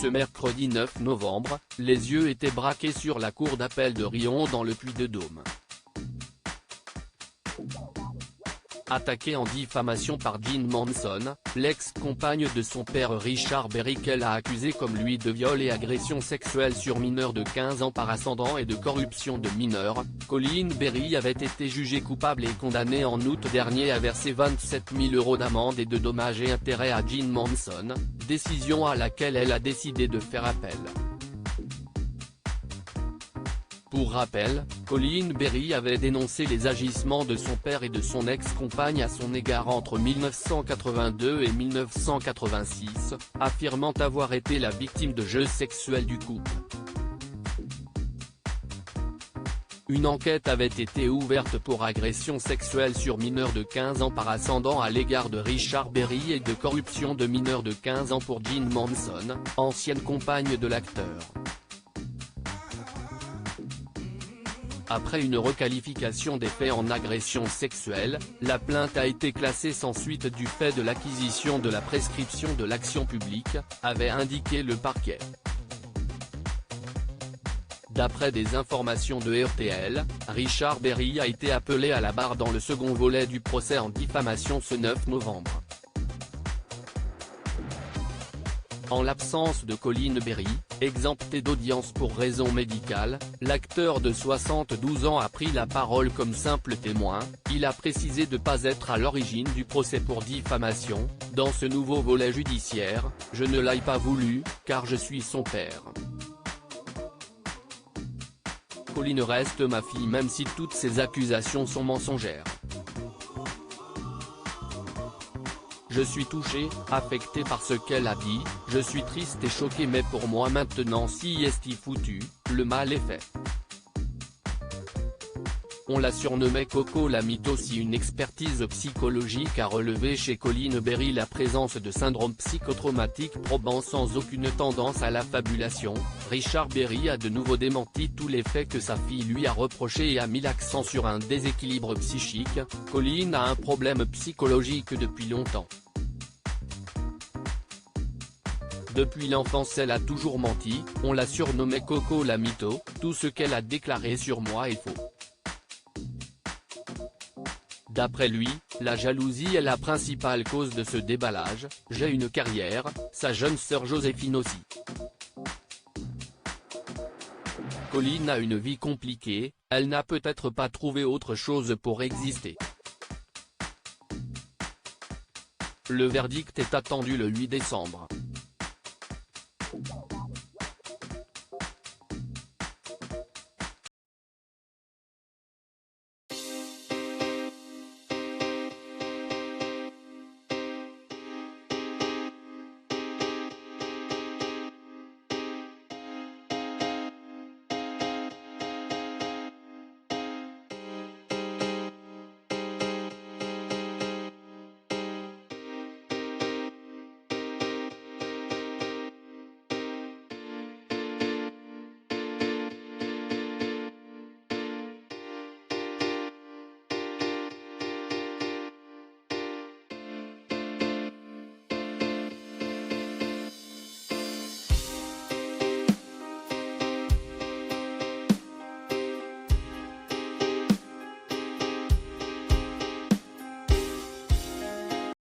Ce mercredi 9 novembre, les yeux étaient braqués sur la cour d'appel de Riom dans le Puy-de-Dôme. Attaquée en diffamation par Jean Manson, l'ex-compagne de son père Richard Berry, qu'elle a accusé comme lui de viol et agression sexuelle sur mineurs de 15 ans par ascendant et de corruption de mineurs, Colleen Berry avait été jugée coupable et condamnée en août dernier à verser 27 000 € d'amende et de dommages et intérêts à Jean Manson, décision à laquelle elle a décidé de faire appel. Pour rappel, Colleen Berry avait dénoncé les agissements de son père et de son ex-compagne à son égard entre 1982 et 1986, affirmant avoir été la victime de jeux sexuels du couple. Une enquête avait été ouverte pour agression sexuelle sur mineurs de 15 ans par ascendant à l'égard de Richard Berry et de corruption de mineurs de 15 ans pour Jean Manson, ancienne compagne de l'acteur. Après une requalification des faits en agression sexuelle, la plainte a été classée sans suite du fait de l'acquisition de la prescription de l'action publique, avait indiqué le parquet. D'après des informations de RTL, Richard Berry a été appelé à la barre dans le second volet du procès en diffamation ce 9 novembre. En l'absence de Colleen Berry, exempté d'audience pour raison médicale, l'acteur de 72 ans a pris la parole comme simple témoin. Il a précisé de ne pas être à l'origine du procès pour diffamation. Dans ce nouveau volet judiciaire, je ne l'ai pas voulu, car je suis son père. Colleen reste ma fille même si toutes ces accusations sont mensongères. Je suis touché, affecté par ce qu'elle a dit, je suis triste et choqué, mais pour moi maintenant si est foutu, le mal est fait. On la surnommait Coco la mytho. Si une expertise psychologique a relevé chez Colleen Berry la présence de syndrome psychotraumatique probant sans aucune tendance à la fabulation, Richard Berry a de nouveau démenti tous les faits que sa fille lui a reprochés et a mis l'accent sur un déséquilibre psychique. Colleen a un problème psychologique depuis longtemps. Depuis l'enfance elle a toujours menti, on la surnommait Coco la mytho, tout ce qu'elle a déclaré sur moi est faux. D'après lui, la jalousie est la principale cause de ce déballage. J'ai une carrière, sa jeune sœur Joséphine aussi. Colleen a une vie compliquée, elle n'a peut-être pas trouvé autre chose pour exister. Le verdict est attendu le 8 décembre.